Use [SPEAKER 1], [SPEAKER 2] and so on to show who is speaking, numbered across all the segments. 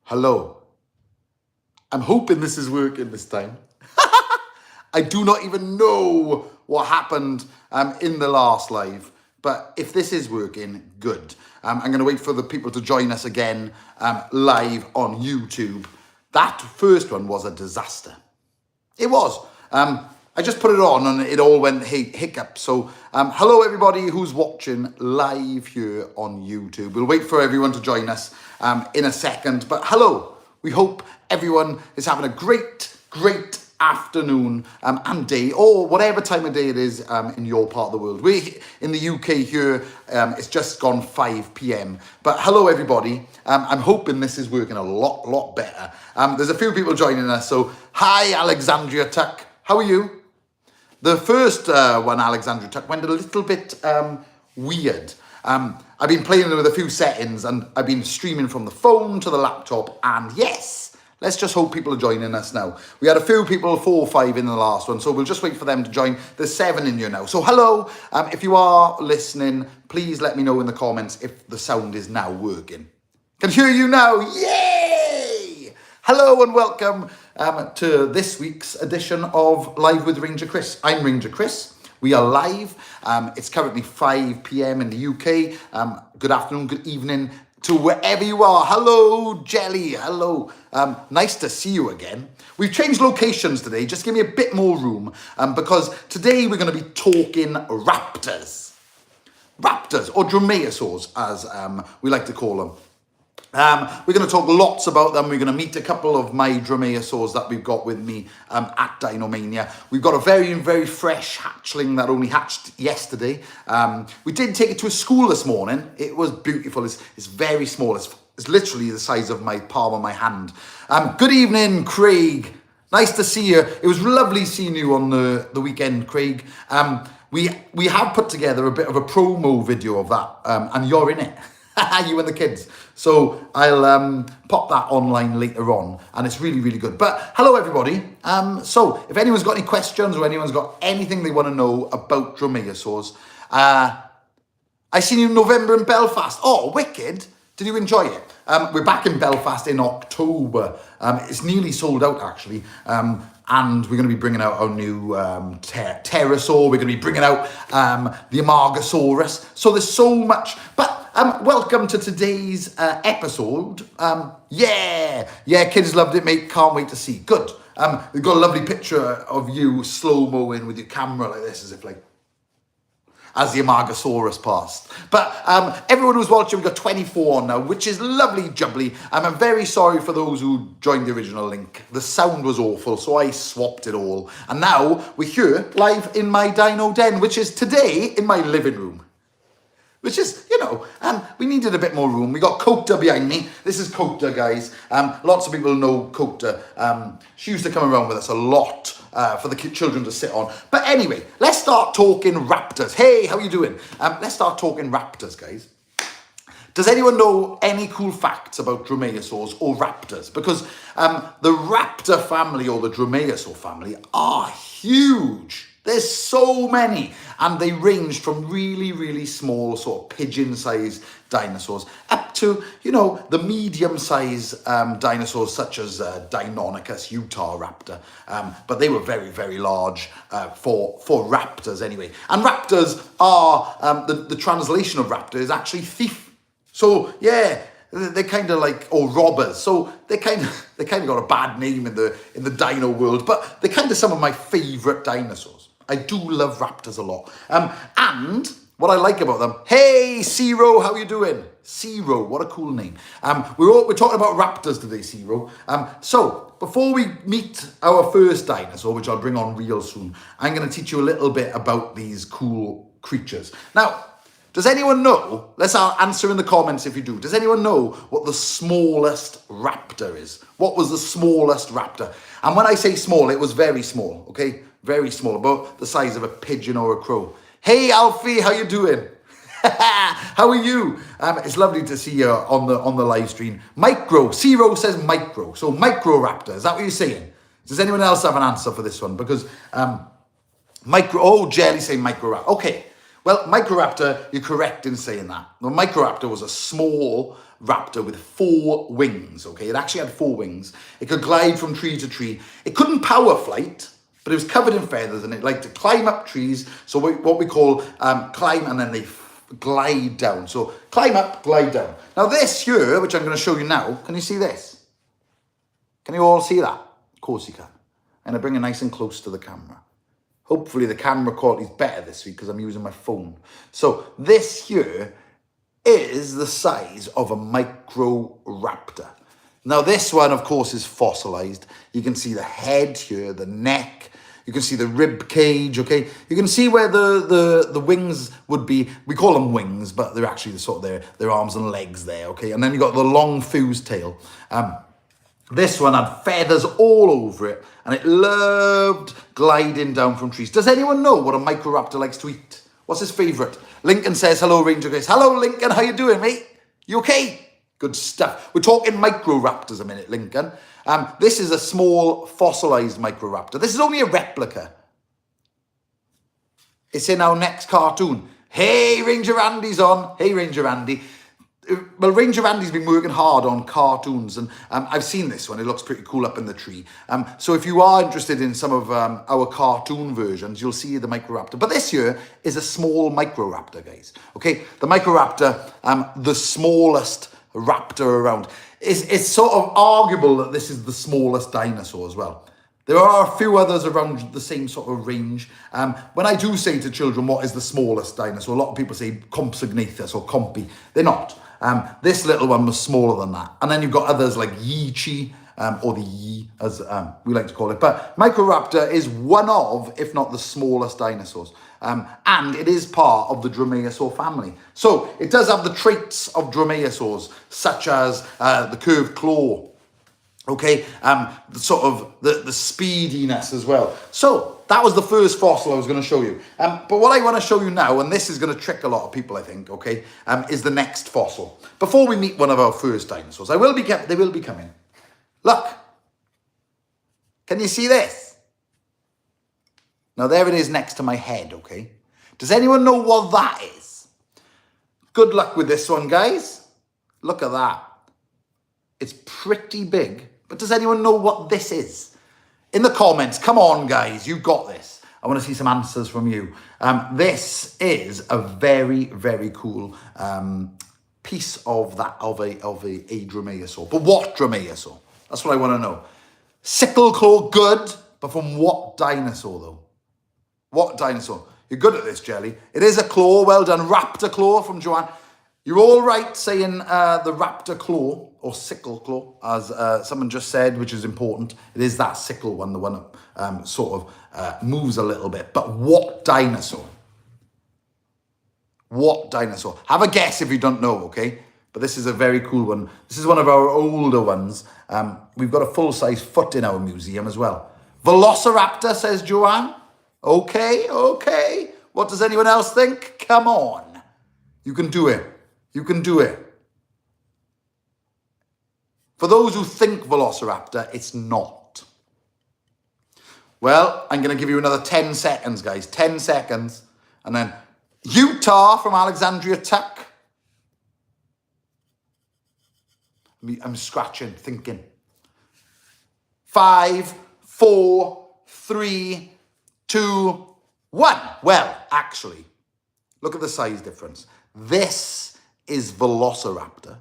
[SPEAKER 1] Hello. I'm hoping this is working this time. I do not even know what happened in the last live, but if this is working, good. I'm going to wait for the people to join us again live on YouTube. That first one was a disaster. It was. I just put it on and it all went hiccup. So hello everybody who's watching live here on YouTube. We'll wait for everyone to join us in a second. But hello, we hope everyone is having a great afternoon and day, or whatever time of day it is in your part of the world. We in the UK here, it's just gone 5 p.m. But hello everybody. I'm hoping this is working a lot better. There's a few people joining us. So hi Alexandria Tuck, how are you? The first one, Alexandria Tuck, went a little bit weird. I've been playing with a few settings and I've been streaming from the phone to the laptop, and yes, let's just hope people are joining us now. We had a few people, 4 or 5 in the last one, so we'll just wait for them to join. There's 7 in here now. So hello, if you are listening, please let me know in the comments if the sound is now working. Can hear you now, yay! Hello and welcome to this week's edition of Live with Ranger Chris. I'm Ranger Chris. We are live. It's currently 5 p.m. in the UK. Good afternoon, good evening to wherever you are. Hello, Jelly. Hello. Nice to see you again. We've changed locations today. Just give me a bit more room because today we're going to be talking raptors. Raptors, or dromaeosaurs, as we like to call them. We're going to talk lots about them. We're going to meet a couple of my dromaeosaurs that we've got with me at Dinomania. We've got a very fresh hatchling that only hatched yesterday. We did take it to a school this morning. It was beautiful. It's very small. It's literally the size of my palm of my hand. Good evening, Craig. Nice to see you. It was lovely seeing you on the weekend, Craig. We have put together a bit of a promo video of that, and you're in it. You and the kids. So I'll pop that online later on, and it's really good. But hello everybody. So if anyone's got any questions or anyone's got anything they want to know about dromaeosaurs, I seen you in November in Belfast. Oh, wicked. Did you enjoy it? We're back in Belfast in October. It's nearly sold out actually. And we're going to be bringing out our new pterosaur. We're going to be bringing out the Amargasaurus. So there's so much. But welcome to today's episode. Yeah, kids loved it, mate. Can't wait to see. Good. We've got a lovely picture of you slow-moing with your camera like this, as the Amargasaurus passed. But everyone who's watching, we've got 24 on now, which is lovely jubbly. I'm very sorry for those who joined the original link. The sound was awful, so I swapped it all. And now we're here live in my dino den, which is today in my living room. Which is, we needed a bit more room. We got Cota behind me. This is Cota, guys. Lots of people know Cota. She used to come around with us a lot for the children to sit on. But anyway, let's start talking raptors. Hey, how you doing? Let's start talking raptors, guys. Does anyone know any cool facts about dromaeosaurs or raptors? Because the raptor family or the dromaeosaur family are huge. There's so many, and they range from really small, sort of pigeon-sized dinosaurs up to, the medium-sized dinosaurs such as Deinoychus, Utah raptor. But they were very large for raptors anyway. And raptors are, the translation of raptor is actually thief. So, yeah, they're kind of like, or robbers. So they kind of got a bad name in the dino world, but they're kind of some of my favorite dinosaurs. I do love raptors a lot. And what I like about them, hey, Zero, how you doing? Zero, what a cool name. We're talking about raptors today, Zero. So before we meet our first dinosaur, which I'll bring on real soon, I'm going to teach you a little bit about these cool creatures. Now, does anyone know, let's answer in the comments if you do, does anyone know what the smallest raptor is? What was the smallest raptor? And when I say small, it was very small, okay? Very small, about the size of a pigeon or a crow. Hey, Alfie, how you doing? How are you? It's lovely to see you on the live stream. Micro, Zero says micro. So micro raptor, is that what you're saying? Does anyone else have an answer for this one? Because Jelly saying micro raptor. Okay. Well, Microraptor, you're correct in saying that. The Microraptor was a small raptor with 4 wings, okay? It actually had 4 wings. It could glide from tree to tree. It couldn't power flight, but it was covered in feathers, and it liked to climb up trees, so what we call climb, and then they glide down. So climb up, glide down. Now this here, which I'm going to show you now, can you see this? Can you all see that? Of course you can. I'm going to bring it nice and close to the camera. Hopefully the camera quality is better this week because I'm using my phone. So this here is the size of a Microraptor. Now this one, of course, is fossilized. You can see the head here, the neck. You can see the rib cage, okay? You can see where the wings would be. We call them wings, but they're actually the sort of their arms and legs there, okay? And then you got the long fused tail. This one had feathers all over it, and it loved gliding down from trees. Does anyone know what a Microraptor likes to eat? What's his favourite? Lincoln says, hello, Ranger Grace. Hello, Lincoln. How you doing, mate? You okay? Good stuff. We're talking Microraptors a minute, Lincoln. This is a small fossilised Microraptor. This is only a replica. It's in our next cartoon. Hey, Ranger Andy's on. Hey, Ranger Andy. Well, Ranger Andy's been working hard on cartoons, and I've seen this one. It looks pretty cool up in the tree. So if you are interested in some of our cartoon versions, you'll see the Microraptor. But this here is a small Microraptor, guys. Okay, the Microraptor, the smallest raptor around. It's sort of arguable that this is the smallest dinosaur as well. There are a few others around the same sort of range. When I do say to children, what is the smallest dinosaur? A lot of people say Compsognathus or Compy. They're not. This little one was smaller than that. And then you've got others like Yichi, or the Yi, as we like to call it. But Microraptor is one of, if not the smallest dinosaurs. And it is part of the Dromaeosaur family. So it does have the traits of Dromaeosaurs, such as the curved claw, okay, the sort of the speediness as well. So that was the first fossil I was going to show you. But what I want to show you now, and this is going to trick a lot of people, I think, okay, is the next fossil. Before we meet one of our first dinosaurs, they will be coming. Look. Can you see this? Now there it is next to my head, okay? Does anyone know what that is? Good luck with this one, guys. Look at that. It's pretty big. But does anyone know what this is? In the comments, come on, guys, you got this. I want to see some answers from you. This is a very, very cool piece of a dromaeosaur. But what dromaeosaur? That's what I want to know. Sickle claw, good, but from what dinosaur, though? What dinosaur? You're good at this, Jelly. It is a claw. Well done. Raptor claw from Joanne. You're all right saying the raptor claw, or sickle claw, as someone just said, which is important. It is that sickle one, the one that sort of moves a little bit. But what dinosaur? What dinosaur? Have a guess if you don't know, okay? But this is a very cool one. This is one of our older ones. We've got a full-size foot in our museum as well. Velociraptor, says Joanne. Okay, okay. What does anyone else think? Come on. You can do it. You can do it. For those who think Velociraptor, it's not. Well, I'm going to give you another 10 seconds, guys. 10 seconds. And then Utah from Alexandria Tuck. I'm scratching, thinking. 5, 4, 3, 2, 1. Well, actually, look at the size difference. This is Velociraptor.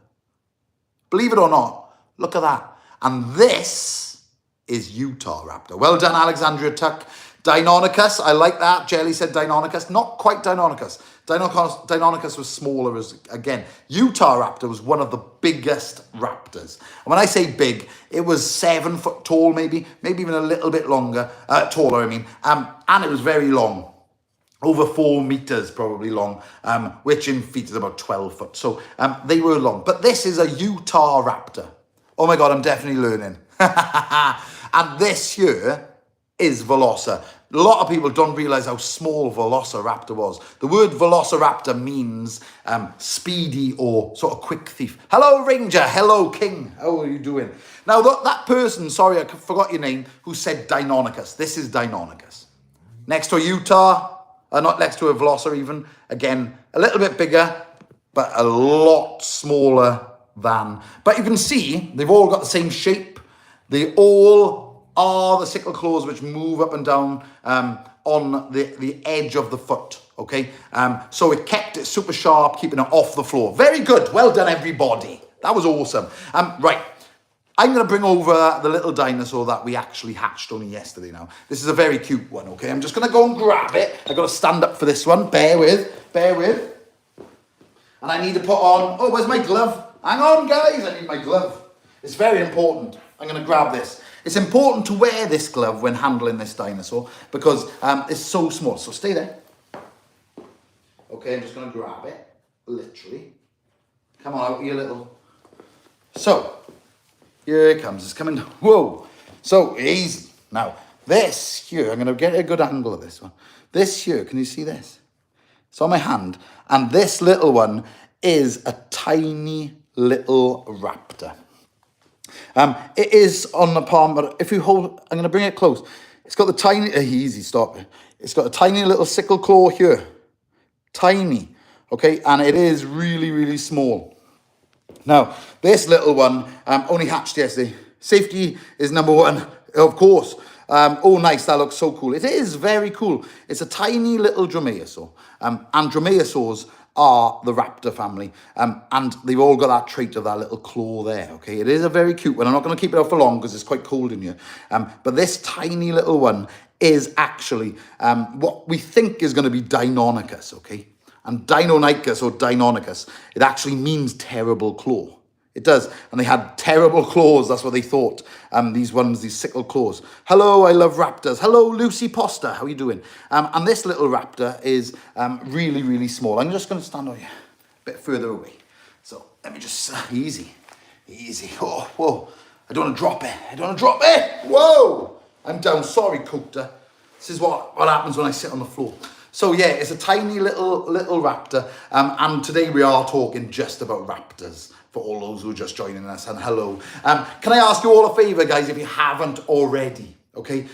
[SPEAKER 1] Believe it or not, look at that. And this is Utah Raptor. Well done, Alexandria Tuck. Deinoychus, I like that. Jelly said Deinoychus. Not quite Deinoychus. Deinoychus was smaller again. Utah Raptor was one of the biggest raptors. And when I say big, it was 7 foot tall, maybe even a little bit longer, taller, I mean. And it was very long. Over 4 meters probably long, which in feet is about 12 foot. So they were long. But this is a Utah Raptor. Oh my God, I'm definitely learning. And this here is Veloci. A lot of people don't realize how small Velociraptor was. The word Velociraptor means speedy or sort of quick thief. Hello, Ranger. Hello, King. How are you doing? Now, that person, sorry, I forgot your name, who said Deinoychus. This is Deinoychus. Next to Utah, not next to a velociraptor even. Again, a little bit bigger, but a lot smaller than. But you can see they've all got the same shape. They all are the sickle claws which move up and down on the edge of the foot, okay? So it kept it super sharp, keeping it off the floor. Very good. Well done, everybody. That was awesome. Right. I'm going to bring over the little dinosaur that we actually hatched only yesterday now. This is a very cute one, okay? I'm just going to go and grab it. I've got to stand up for this one. Bear with. And I need to put on... Oh, where's my glove? Hang on, guys. I need my glove. It's very important. I'm going to grab this. It's important to wear this glove when handling this dinosaur because it's so small. So stay there. Okay, I'm just going to grab it. Literally. Come on out, you little... So... Here it comes, it's coming, whoa. So easy. Now, this here, I'm going to get a good angle of this one. This here, can you see this? It's on my hand. And this little one is a tiny little raptor. It is on the palm, but if you hold, I'm going to bring it close. It's got the tiny, easy, stop. It's got a tiny little sickle claw here. Tiny, okay? And it is really, really small. Now, this little one only hatched yesterday. Safety is number one, of course. Oh, nice. That looks so cool. It is very cool. It's a tiny little dromaeosaur. And dromaeosaurs are the raptor family. And they've all got that trait of that little claw there, okay? It is a very cute one. I'm not going to keep it out for long because it's quite cold in here. But this tiny little one is actually what we think is going to be Deinoychus, okay? And Deinoychus or Deinoychus, it actually means terrible claw. It does. And they had terrible claws. That's what they thought. These sickle claws. Hello, I love raptors. Hello, Lucy Poster. How are you doing? And this little raptor is really, really small. I'm just going to stand on you a bit further away. So let me just, easy. Oh, whoa. I don't want to drop it. Whoa. I'm down. Sorry, Coulter. This is what happens when I sit on the floor. So yeah, it's a tiny little raptor, and today we are talking just about raptors for all those who are just joining us, and hello. Can I ask you all a favour, guys, if you haven't already, okay?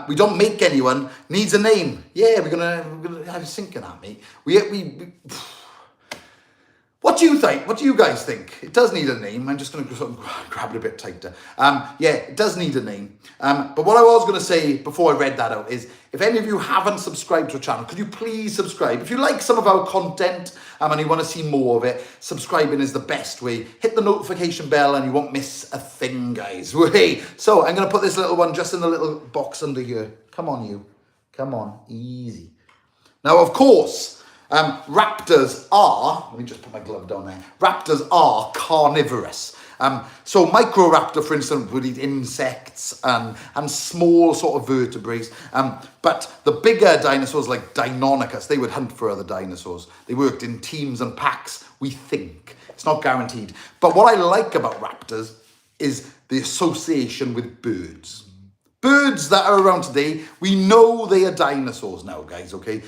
[SPEAKER 1] We don't make anyone, needs a name. Yeah, we're gonna I was thinking that, mate. We what do you think? What do you guys think? It does need a name. I'm just going to sort of grab it a bit tighter. Yeah, it does need a name. But what I was going to say before I read that out is, if any of you haven't subscribed to the channel, could you please subscribe? If you like some of our content and you want to see more of it, subscribing is the best way. Hit the notification bell and you won't miss a thing, guys. So I'm going to put this little one just in the little box under here. Come on, you. Come on. Easy. Now, of course... raptors are, let me just put my glove down there. Raptors are carnivorous. So Microraptor, for instance, would eat insects and small sort of vertebrates. But the bigger dinosaurs like Deinoychus, they would hunt for other dinosaurs. They worked in teams and packs, we think. It's not guaranteed. But what I like about raptors is the association with birds. Birds that are around today, we know they are dinosaurs now, guys, okay?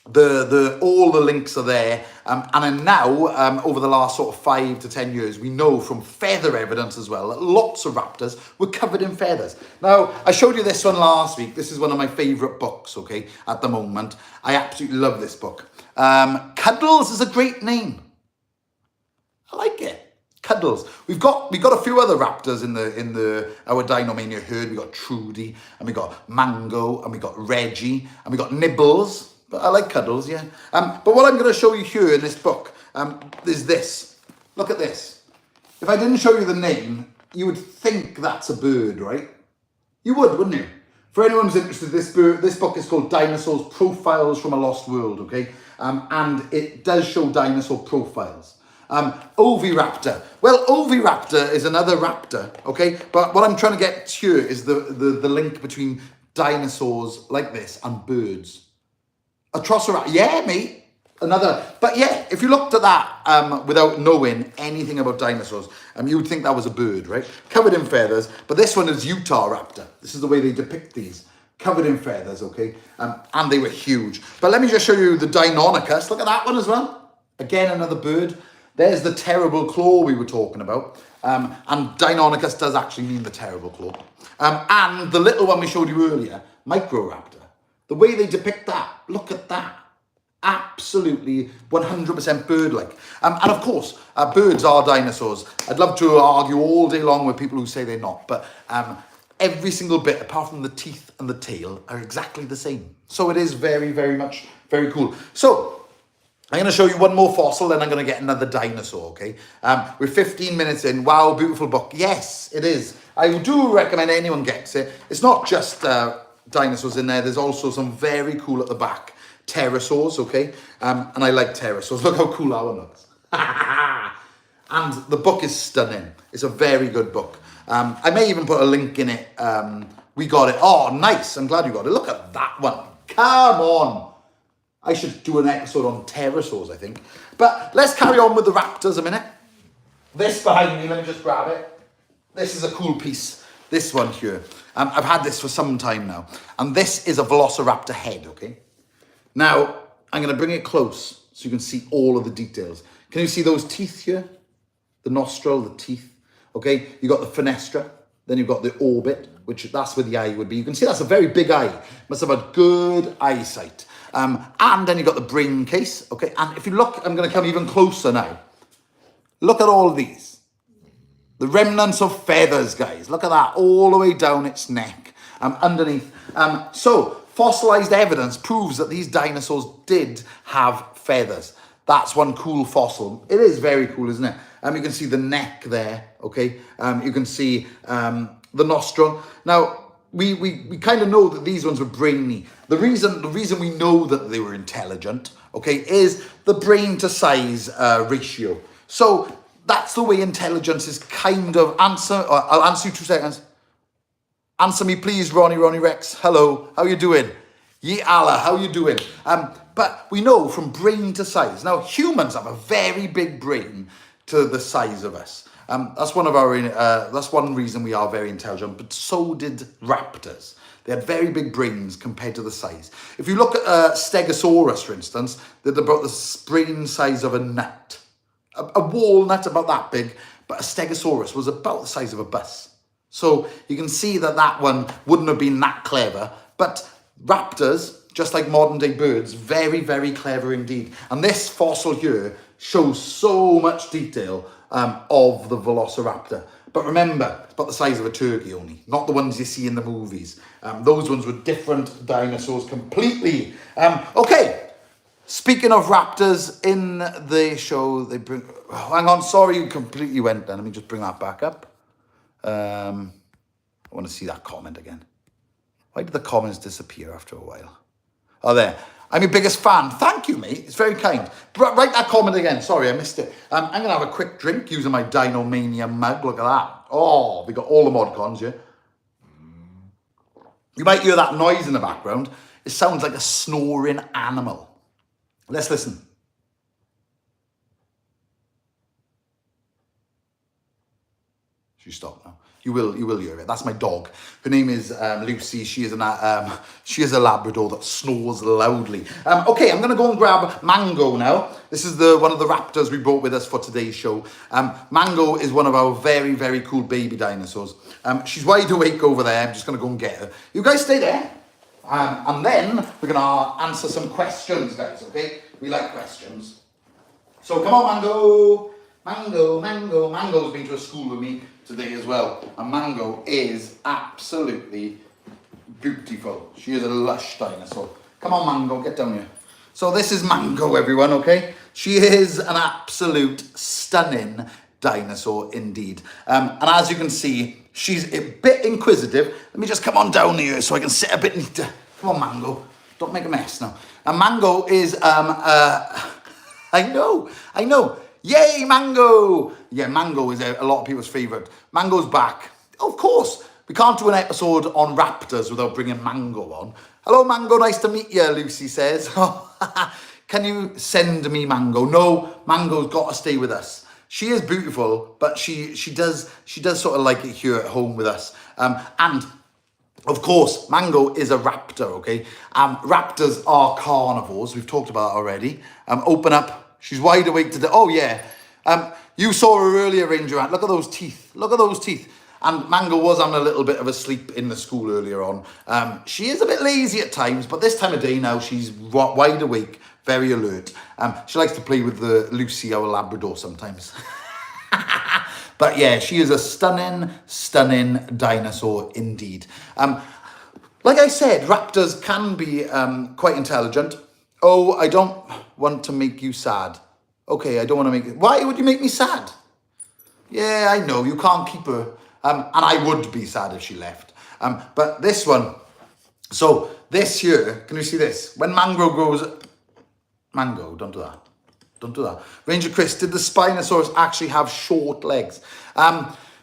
[SPEAKER 1] All the links are there, and then now over the last sort of 5 to 10 years, we know from feather evidence as well that lots of raptors were covered in feathers. Now, I showed you this one last week. This is one of my favorite books, okay, at the moment. I absolutely love this book. Cuddles is a great name. I like it. Cuddles. We've got a few other raptors in our Dinomania herd. We got Trudy, and we got Mango, and we got Reggie, and we got Nibbles. But I like Cuddles, yeah. But what I'm going to show you here in this book is this. Look at this. If I didn't show you the name, you would think that's a bird, right? You would, wouldn't you? For anyone who's interested, this book is called Dinosaurs Profiles from a Lost World, okay? And it does show dinosaur profiles. Oviraptor. Well, Oviraptor is another raptor, okay? But what I'm trying to get here is the link between dinosaurs like this and birds. A Triceratops, yeah, mate. Another, but yeah, if you looked at that without knowing anything about dinosaurs, you would think that was a bird, right? Covered in feathers, but this one is Utah Raptor. This is the way they depict these. Covered in feathers, okay? And they were huge. But let me just show you the Deinoychus. Look at that one as well. Again, another bird. There's the terrible claw we were talking about. And Deinoychus does actually mean the terrible claw. And the little one we showed you earlier, Microraptor. The way they depict that, look at that. Absolutely 100% bird-like. And of course, birds are dinosaurs. I'd love to argue all day long with people who say they're not, but every single bit, apart from the teeth and the tail, are exactly the same. So it is very, very much, very cool. So I'm going to show you one more fossil, then I'm going to get another dinosaur, okay? We're 15 minutes in. Wow, beautiful book. Yes, it is. I do recommend anyone gets it. It's not just dinosaurs in there. There's also some very cool at the back. Pterosaurs, okay? And I like pterosaurs. Look how cool that one looks. And the book is stunning. It's a very good book. I may even put a link in it. We got it. Oh, nice. I'm glad you got it. Look at that one. Come on. I should do an episode on pterosaurs, I think. But let's carry on with the raptors a minute. This behind me, let me just grab it. This is a cool piece. This one here. I've had this for some time now. And this is a velociraptor head, okay? Now, I'm going to bring it close so you can see all of the details. Can you see those teeth here? The nostril, the teeth. Okay, you got the fenestra. Then you've got the orbit, which that's where the eye would be. You can see that's a very big eye. Must have had good eyesight. And then you've got the brain case. Okay, and if you look, I'm going to come even closer now. Look at all these. The remnants of feathers, guys. Look at that, all the way down its neck. Underneath. So, fossilized evidence proves that these dinosaurs did have feathers. That's one cool fossil. It is very cool, isn't it? You can see the neck there, okay? You can see the nostril. Now, we kind of know that these ones were brainy. The reason we know that they were intelligent, okay, is the brain to size ratio. So that's the way intelligence is kind of I'll answer you 2 seconds. Answer me, please, ronnierex. Hello, how you doing? Ye Allah, how you doing? But we know from brain to size. Now, humans have a very big brain to the size of us. That's one reason we are very intelligent, but so did raptors. They had very big brains compared to the size. If you look at Stegosaurus, for instance, they're about the brain size of a nut. A walnut about that big, but a Stegosaurus was about the size of a bus. So you can see that that one wouldn't have been that clever, but raptors, just like modern day birds, very, very clever indeed. And this fossil here shows so much detail of the velociraptor. But remember, it's about the size of a turkey only, not the ones you see in the movies. Those ones were different dinosaurs completely. Okay, speaking of raptors, in the show, they bring... Oh, hang on, sorry, you completely went then. Let me just bring that back up. I want to see that comment again. Why did the comments disappear after a while? Oh, there. I'm your biggest fan. Thank you, mate. It's very kind. Write that comment again. Sorry, I missed it. I'm going to have a quick drink using my Dinomania mug. Look at that. Oh, we got all the mod cons here. You might hear that noise in the background. It sounds like a snoring animal. Let's listen. She stopped now. You will hear it. That's my dog. Her name is Lucy. She is a Labrador that snores loudly. Okay, I'm going to go and grab Mango now. This is one of the raptors we brought with us for today's show. Mango is one of our very, very cool baby dinosaurs. She's wide awake over there. I'm just going to go and get her. You guys stay there. And then we're going to answer some questions, guys, okay? We like questions. So come on, Mango. Mango's been to a school with me today as well, and Mango is absolutely beautiful. She is a lush dinosaur. Come on, Mango, get down here. So this is Mango, everyone, okay? She is an absolute stunning dinosaur indeed. And as you can see, she's a bit inquisitive. Let me just come on down here so I can sit a bit neater. Come on, Mango. Don't make a mess now. And Mango is, I know. Yay, Mango! Yeah, Mango is a lot of people's favourite. Mango's back. Of course, we can't do an episode on raptors without bringing Mango on. Hello, Mango, nice to meet you, Lucy says. Can you send me Mango? No, Mango's got to stay with us. She is beautiful, but she does sort of like it here at home with us. And of course, Mango is a raptor, okay? Raptors are carnivores. We've talked about that already. Open up. She's wide awake today. Oh, yeah. You saw her earlier, Ranger Ant. Look at those teeth. Look at those teeth. And Mango was having a little bit of a sleep in the school earlier on. She is a bit lazy at times, but this time of day now, she's wide awake, very alert. She likes to play with the Lucy, our Labrador, sometimes. But yeah, she is a stunning, stunning dinosaur indeed. Like I said, raptors can be quite intelligent. Oh, I don't want to make you sad. Okay, I don't want to make... Why would you make me sad? Yeah, I know, you can't keep her. And I would be sad if she left. But this one... So, this here, can you see this? When Mango grows... Mango, don't do that. Don't do that. Ranger Chris, did the Spinosaurus actually have short legs?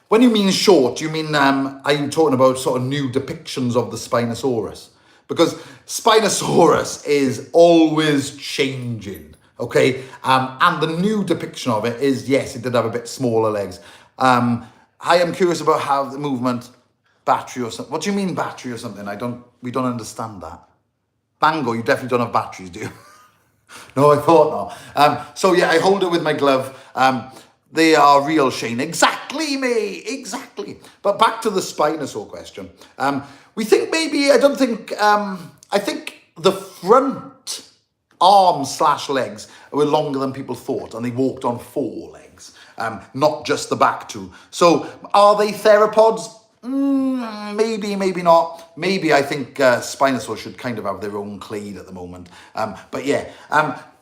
[SPEAKER 1] When you mean short, you mean, are you talking about sort of new depictions of the Spinosaurus? Because Spinosaurus is always changing, okay? And the new depiction of it is, yes, it did have a bit smaller legs. I am curious about how the movement, battery or something. What do you mean battery or something? We don't understand that. Mango, you definitely don't have batteries, do you? No, I thought not. So yeah, I hold it with my glove. They are real, Shane. Exactly, me. Exactly. But back to the Spinosaur question. We think maybe, I think the front arms / legs were longer than people thought, and they walked on 4 legs, not just the back 2. So are they theropods? Maybe, maybe not. Maybe I think Spinosaurs should kind of have their own clade at the moment. But yeah.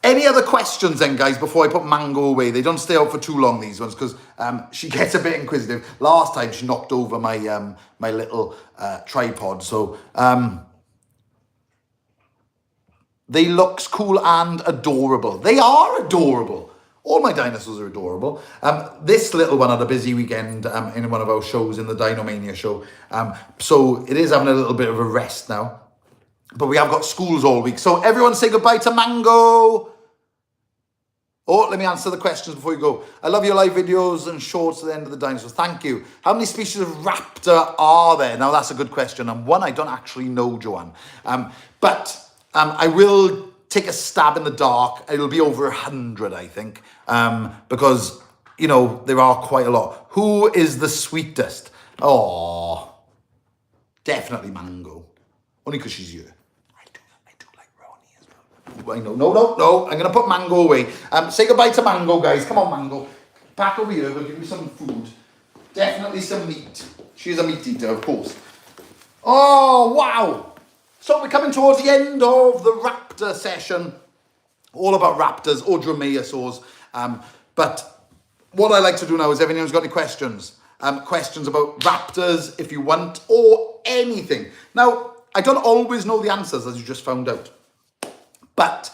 [SPEAKER 1] Any other questions then, guys, before I put Mango away? They don't stay out for too long, these ones, because she gets a bit inquisitive. Last time she knocked over my my little tripod. So they looks cool and adorable. They are adorable. All my dinosaurs are adorable. This little one had a busy weekend in one of our shows, in the Dinomania show. So it is having a little bit of a rest now. But we have got schools all week. So everyone say goodbye to Mango. Oh, let me answer the questions before you go. I love your live videos and shorts at the end of the dinosaurs. Thank you. How many species of raptor are there? Now, that's a good question. And one I don't actually know, Joanne. But I will take a stab in the dark. It'll be over 100, I think. Because, you know, there are quite a lot. Who is the sweetest? Oh, definitely Mango. Only because she's here. I do like Ronnie as well. I know. No. I'm going to put Mango away. Say goodbye to Mango, guys. Come on, Mango. Back over here. We'll give you some food. Definitely some meat. She's a meat eater, of course. Oh, wow. So we're coming towards the end of the raptor session. All about raptors or dromaeosaurs. But what I like to do now is, if anyone's got any questions, questions about raptors, if you want, or anything. Now, I don't always know the answers, as you just found out. But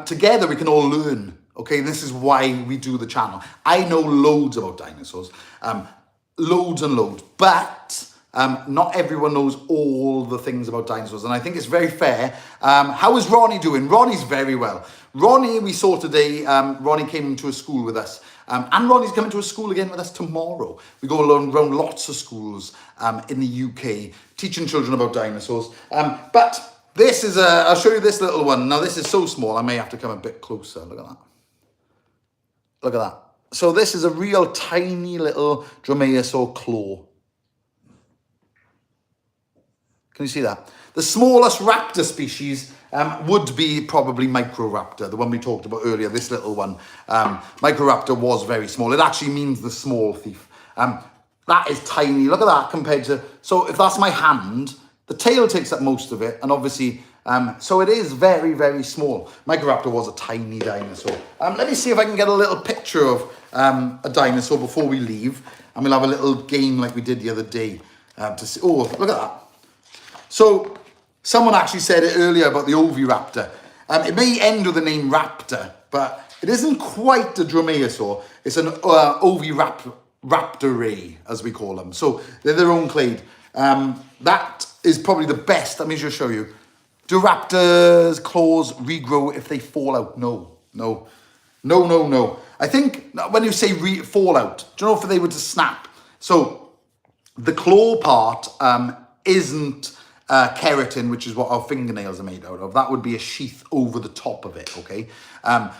[SPEAKER 1] together we can all learn, okay? This is why we do the channel. I know loads about dinosaurs, loads and loads, but not everyone knows all the things about dinosaurs. And I think it's very fair. How is Ronnie doing? Ronnie's very well. Ronnie, we saw today, Ronnie came to a school with us. And Ronnie's coming to a school again with us tomorrow. We go around lots of schools in the UK, teaching children about dinosaurs. But this is I'll show you this little one. Now, this is so small, I may have to come a bit closer. Look at that. Look at that. So this is a real tiny little dromaeosaur claw. Can you see that? The smallest raptor species would be probably Microraptor, the one we talked about earlier, this little one. Microraptor was very small. It actually means the small thief. That is tiny. Look at that compared to... So if that's my hand, the tail takes up most of it. And obviously, so it is very, very small. Microraptor was a tiny dinosaur. Let me see if I can get a little picture of a dinosaur before we leave. And we'll have a little game like we did the other day to see. Oh, look at that. So... Someone actually said it earlier about the oviraptor. It may end with the name raptor, but it isn't quite a dromaeosaur. It's an oviraptor, as we call them. So they're their own clade. That is probably the best. Let me just show you. Do raptors' claws regrow if they fall out? No. I think when you say fall out, do you know if they were to snap? So the claw part isn't... keratin, which is what our fingernails are made out of. That would be a sheath over the top of it, okay?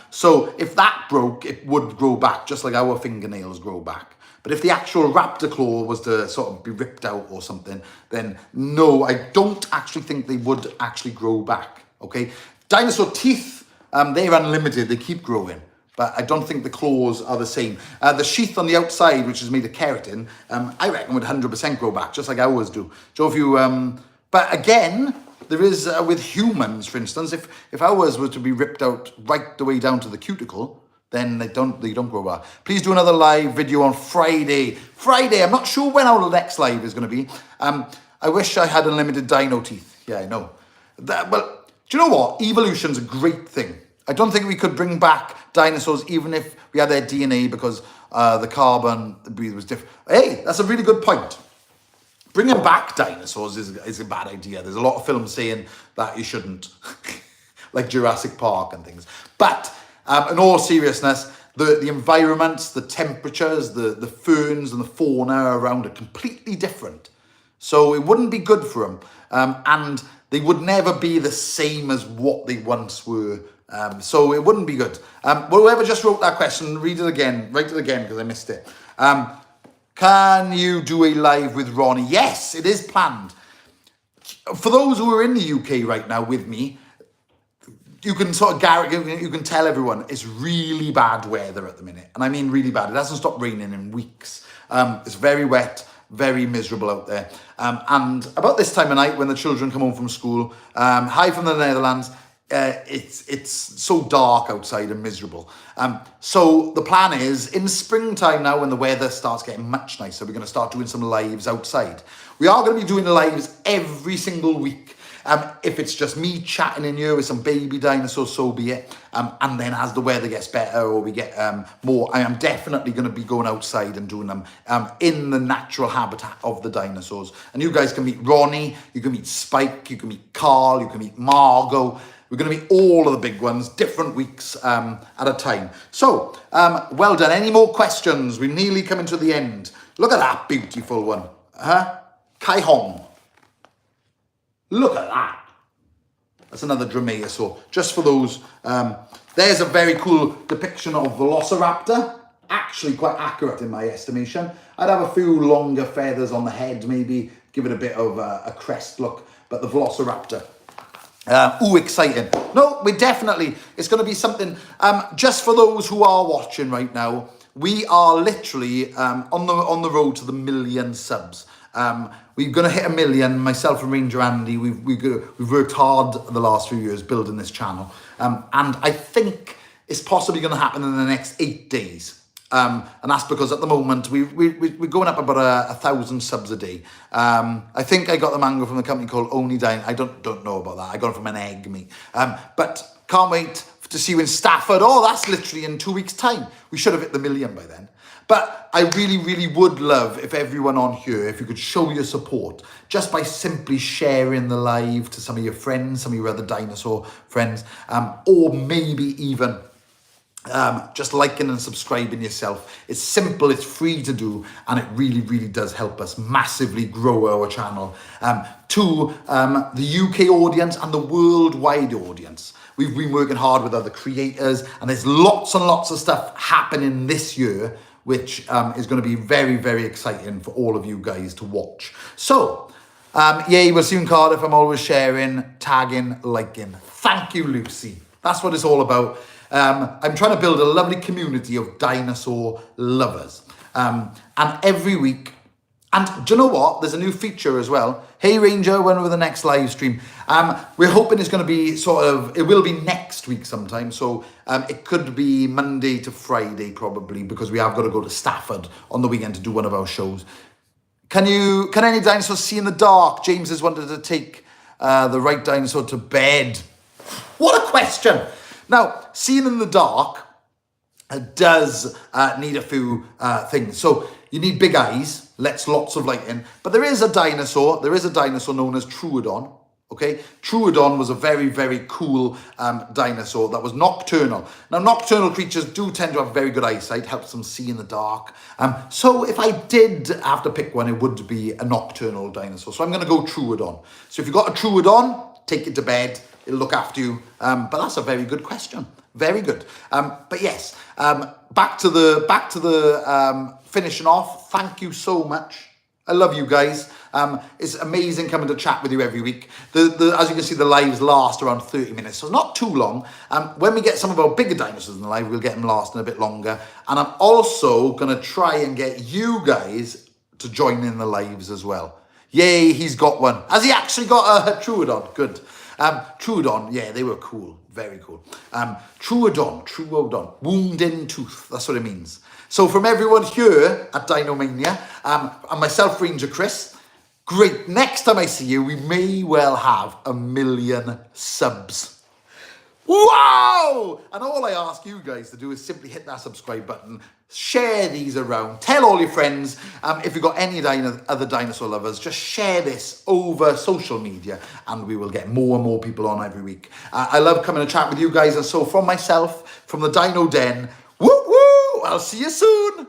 [SPEAKER 1] So if that broke, it would grow back, just like our fingernails grow back. But if the actual raptor claw was to sort of be ripped out or something, then no, I don't actually think they would actually grow back, okay? Dinosaur teeth, they're unlimited, they keep growing. But I don't think the claws are the same. The sheath on the outside, which is made of keratin, I reckon would 100% grow back, just like ours do. So if you, but again, there is, with humans, for instance, if ours were to be ripped out right the way down to the cuticle, then they don't grow back. Please do another live video on Friday. Friday, I'm not sure when our next live is going to be. I wish I had unlimited dino teeth. Yeah, I know. Well, do you know what? Evolution's a great thing. I don't think we could bring back dinosaurs even if we had their DNA because the carbon breathe was different. Hey, that's a really good point. Bringing back dinosaurs is a bad idea. There's a lot of films saying that you shouldn't, like Jurassic Park and things. But in all seriousness, the environments, the temperatures, the ferns and the fauna around are completely different. So it wouldn't be good for them. And they would never be the same as what they once were. So it wouldn't be good. Whoever just wrote that question, write it again because I missed it. Can you do a live with Ronnie? Yes, it is planned. For those who are in the UK right now with me, you can sort of you can tell everyone it's really bad weather at the minute. And I mean really bad. It hasn't stopped raining in weeks. It's very wet, very miserable out there. And about this time of night when the children come home from school, hi from the Netherlands, it's so dark outside and miserable. So the plan is in springtime now when the weather starts getting much nicer, we're going to start doing some lives outside. We are going to be doing lives every single week. If it's just me chatting in here with some baby dinosaurs, so be it. And then as the weather gets better or we get more, I am definitely going to be going outside and doing them in the natural habitat of the dinosaurs. And you guys can meet Ronnie, you can meet Spike, you can meet Carl, you can meet Margot. We're going to meet all of the big ones, different weeks at a time. So, well done. Any more questions? We're nearly coming to the end. Look at that beautiful one. Kai Hong. Look at that. That's another dromaeosaur. Just for those, there's a very cool depiction of Velociraptor. Actually quite accurate in my estimation. I'd have a few longer feathers on the head, maybe give it a bit of a crest look. But the Velociraptor. Exciting. No, it's going to be something, just for those who are watching right now, we are literally on the road to the 1 million subs. We're going to hit 1 million, myself and Ranger Andy, we've worked hard the last few years building this channel, and I think it's possibly going to happen in the next 8 days. And that's because at the moment we're going up about 1,000 subs a day. I think I got the mango from a company called Only Dine. I don't know about that. I got it from an egg, mate. But can't wait to see you in Stafford. Oh, that's literally in 2 weeks' time. We should have hit the 1 million by then. But I really, really would love if everyone on here, if you could show your support just by simply sharing the live to some of your friends, some of your other dinosaur friends, or maybe even just liking and subscribing yourself. It's simple, it's free to do, and it really, really does help us massively grow our channel to the UK audience and the worldwide audience. We've been working hard with other creators, and there's lots and lots of stuff happening this year, which is going to be very, very exciting for all of you guys to watch. So, yay, we'll see you in Cardiff. I'm always sharing, tagging, liking. Thank you, Lucy. That's what it's all about. I'm trying to build a lovely community of dinosaur lovers. And every week, and do you know what? There's a new feature as well. Hey Ranger, when will the next live stream? We're hoping it's going to be it will be next week sometime. So it could be Monday to Friday probably, because we have got to go to Stafford on the weekend to do one of our shows. Can any dinosaurs see in the dark? James has wanted to take the right dinosaur to bed. What a question. Now, seeing in the dark does need a few things. So you need big eyes, lots of light in. But there is a dinosaur known as Troodon. Okay, Troodon was a very, very cool dinosaur that was nocturnal. Now, nocturnal creatures do tend to have very good eyesight, helps them see in the dark. So if I did have to pick one, it would be a nocturnal dinosaur. So I'm going to go Troodon. So if you've got a Troodon, take it to bed. It'll look after you. But that's a very good question. Very good. But yes, back to the finishing off. Thank you so much. I love you guys. It's amazing coming to chat with you every week. As you can see, the lives last around 30 minutes, so not too long. When we get some of our bigger dinosaurs in the live, we'll get them lasting a bit longer. And I'm also going to try and get you guys to join in the lives as well. Yay, he's got one. Has he actually got a Troodon? Good. Troodon, yeah, they were cool. Very cool. Troodon, wound-in tooth. That's what it means. So from everyone here at Dinomania, and myself, Ranger Chris, great. Next time I see you, we may well have 1 million subs. Wow! And all I ask you guys to do is simply hit that subscribe button, share these around, tell all your friends. If you've got any other dinosaur lovers, just share this over social media and we will get more and more people on every week. I love coming to chat with you guys, and so from myself, from the Dino Den, woo woo, I'll see you soon.